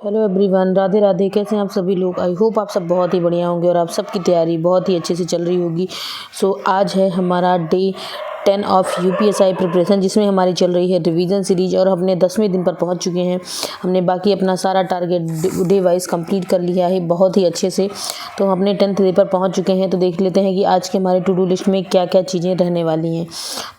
Hello everyone, Radhe Radhe. कैसे हैं आप सभी लोग? आई होप आप सब बहुत ही बढ़िया होंगे और आप सबकी तैयारी बहुत ही अच्छे से चल रही होगी। आज है हमारा डे 10 ऑफ यूपीएसआई प्रिपरेशन, जिसमें हमारी चल रही है रिवीजन सीरीज और हमने 10वें दिन पर पहुंच चुके हैं। हमने बाकी अपना सारा टारगेट डे वाइज कंप्लीट कर लिया है बहुत ही अच्छे से। तो हम अपने 10th डे पर पहुंच चुके हैं। तो देख लेते हैं कि आज के हमारे टू डू लिस्ट में क्या क्या चीज़ें रहने वाली हैं।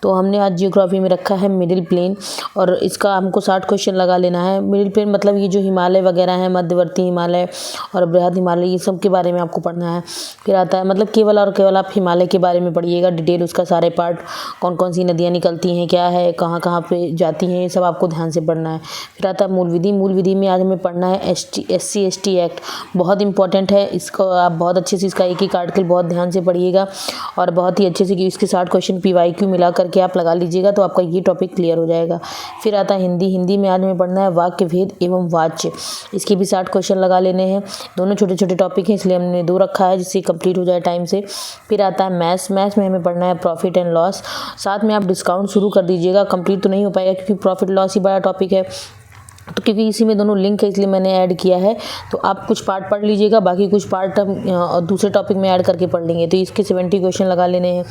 तो हमने आज जियोग्राफी में रखा है मिडिल प्लेन, और इसका हमको 60 क्वेश्चन लगा लेना है। मिडिल प्लेन मतलब ये जो हिमालय वगैरह है, मध्यवर्ती हिमालय और बृहद हिमालय, ये सब के बारे में आपको पढ़ना है। फिर आता है मतलब केवल और केवल आप हिमालय के बारे में पढ़िएगा, डिटेल उसका सारे पार्ट, कौन कौन सी नदियाँ निकलती हैं, क्या है, कहाँ कहाँ पे जाती हैं, ये सब आपको ध्यान से पढ़ना है। फिर आता है मूल विधि। मूल विधि में आज हमें पढ़ना है SC/ST एक्ट, बहुत इंपॉर्टेंट है। इसको आप बहुत अच्छे से इसका एक एक आर्टिकल बहुत ध्यान से पढ़िएगा और बहुत ही अच्छे से कि इसके 60 क्वेश्चन PYQ मिला करके आप लगा लीजिएगा, तो आपका ये टॉपिक क्लियर हो जाएगा। फिर आता है हिंदी। हिंदी में आज हमें पढ़ना है वाक्य भेद एवं वाच्य, इसके भी 60 क्वेश्चन लगा लेने हैं। दोनों छोटे छोटे टॉपिक हैं, इसलिए हमने 2 रखा है जिससे कंप्लीट हो जाए टाइम से। फिर आता है मैथ्स। मैथ्स में हमें पढ़ना है प्रॉफिट एंड लॉस। साथ में आप डिस्काउंट शुरू कर दीजिएगा, कंप्लीट तो नहीं हो पाएगा क्योंकि प्रॉफिट लॉस ही बड़ा टॉपिक है। तो क्योंकि इसी में दोनों लिंक है इसलिए मैंने ऐड किया है। तो आप कुछ पार्ट पढ़ लीजिएगा, बाकी कुछ पार्ट हम दूसरे टॉपिक में ऐड करके पढ़ लेंगे। तो इसके 70 क्वेश्चन लगा लेने हैं।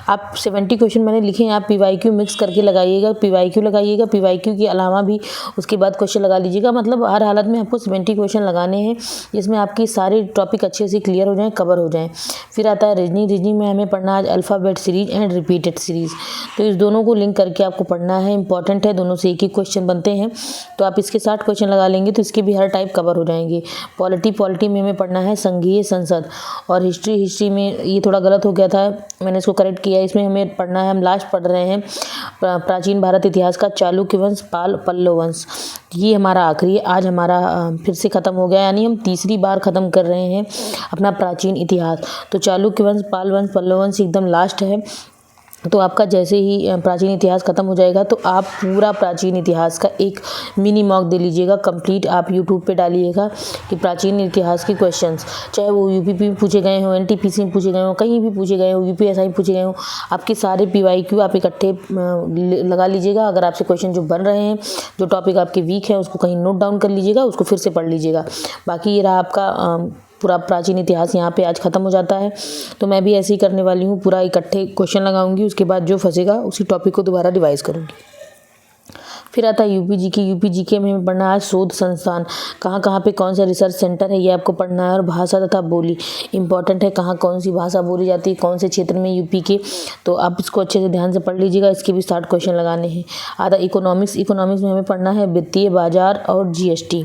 आप 70 क्वेश्चन मैंने लिखे हैं, आप PYQ मिक्स करके लगाइएगा, PYQ लगाइएगा, PYQ के अलावा भी उसके बाद क्वेश्चन लगा लीजिएगा। मतलब हर हालत में आपको 70 क्वेश्चन लगाने हैं, जिसमें आपकी सारे टॉपिक अच्छे से क्लियर हो जाएँ, कवर हो जाएँ। फिर आता है रीजनिंग। रीजनिंग में हमें पढ़ना है alphabet series and repeated series. तो इस दोनों को लिंक करके आपको पढ़ना है, इंपॉर्टेंट है, दोनों से एक एक क्वेश्चन बनते हैं। तो आप इसके 60 क्वेश्चन लगा लेंगे तो इसके भी हर टाइप कवर हो जाएंगे। पॉलिटी में हमें पढ़ना है संघीय संसद। और हिस्ट्री में ये थोड़ा गलत हो गया था, मैंने इसको करेक्ट किया। इसमें हमें पढ़ना है, हम लास्ट पढ़ रहे हैं प्राचीन भारत इतिहास का चालुक्य वंश, पाल, पल्लव वंश। ये हमारा आखिरी है। आज हमारा फिर से ख़त्म हो गया, यानी हम तीसरी बार ख़त्म कर रहे हैं अपना प्राचीन इतिहास। तो चालुक्य वंश, पाल वंश, पल्लव वंश एकदम लास्ट है। तो आपका जैसे ही प्राचीन इतिहास ख़त्म हो जाएगा तो आप पूरा प्राचीन इतिहास का एक मिनी मॉक दे लीजिएगा कंप्लीट। आप यूट्यूब पे डालिएगा कि प्राचीन इतिहास के क्वेश्चंस, चाहे वो UPP में पूछे गए हों, NTPC में पूछे गए हों, कहीं भी पूछे गए हों, UPSI में पूछे गए हों, आपके सारे PYQ आप इकट्ठे लगा लीजिएगा। अगर आपसे क्वेश्चन जो बन रहे हैं, जो टॉपिक आपके वीक हैं, उसको कहीं नोट डाउन कर लीजिएगा, उसको फिर से पढ़ लीजिएगा। बाकी ये रहा आपका पूरा प्राचीन इतिहास, यहाँ पे आज ख़त्म हो जाता है। तो मैं भी ऐसे ही करने वाली हूँ, पूरा इकट्ठे क्वेश्चन लगाऊंगी, उसके बाद जो फंसेगा उसी टॉपिक को दोबारा रिवाइज करूँगी। फिर आता है यूपी जीके में पढ़ना है शोध संस्थान, कहाँ कहाँ पे कौन सा रिसर्च सेंटर है ये आपको पढ़ना है। और भाषा तथा बोली इंपॉर्टेंट है, कहाँ कौन सी भाषा बोली जाती है, कौन से क्षेत्र में यूपी के। तो आप इसको अच्छे से ध्यान से पढ़ लीजिएगा, इसके भी 60 क्वेश्चन लगाने हैं। आता इकोनॉमिक्स। इकोनॉमिक्स में हमें पढ़ना है वित्तीय बाजार और GST,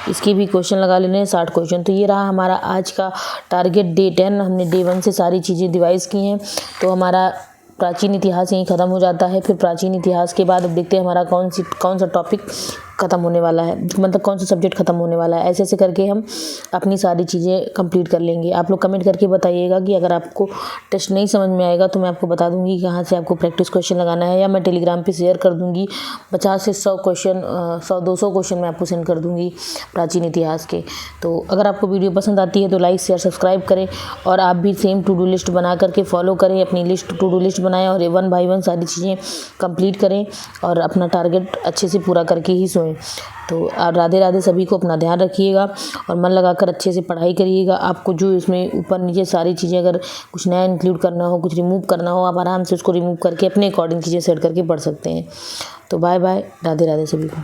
इसके भी क्वेश्चन लगा लेने हैं 60 क्वेश्चन। तो ये रहा हमारा आज का टारगेट डे 10। हमने डे 1 से सारी चीज़ें डिवाइस की हैं। तो हमारा प्राचीन इतिहास यहीं ख़त्म हो जाता है। फिर प्राचीन इतिहास के बाद अब देखते हैं हमारा कौन सा टॉपिक ख़त्म होने वाला है, मतलब कौन सा सब्जेक्ट ख़त्म होने वाला है। ऐसे ऐसे करके हम अपनी सारी चीज़ें कंप्लीट कर लेंगे। आप लोग कमेंट करके बताइएगा कि अगर आपको टेस्ट नहीं समझ में आएगा तो मैं आपको बता दूंगी कहाँ से आपको प्रैक्टिस क्वेश्चन लगाना है, या मैं टेलीग्राम पे शेयर कर दूंगी 50 से 100 क्वेश्चन, 100-200 क्वेश्चन मैं आपको सेंड कर दूंगी प्राचीन इतिहास के। तो अगर आपको वीडियो पसंद आती है तो लाइक शेयर सब्सक्राइब करें, और आप भी सेम टू डू लिस्ट बना करके फॉलो करें, अपनी टू डू लिस्ट बनाएं और 1 बाय 1 सारी चीज़ें कंप्लीट करें और अपना टारगेट अच्छे से पूरा करके ही सोएं। तो राधे राधे। सभी को अपना ध्यान रखिएगा और मन लगाकर अच्छे से पढ़ाई करिएगा। आपको जो इसमें ऊपर नीचे सारी चीज़ें अगर कुछ नया इंक्लूड करना हो, कुछ रिमूव करना हो, आप आराम से उसको रिमूव करके अपने अकॉर्डिंग चीज़ें सेट करके पढ़ सकते हैं। तो बाय बाय, राधे राधे सभी को।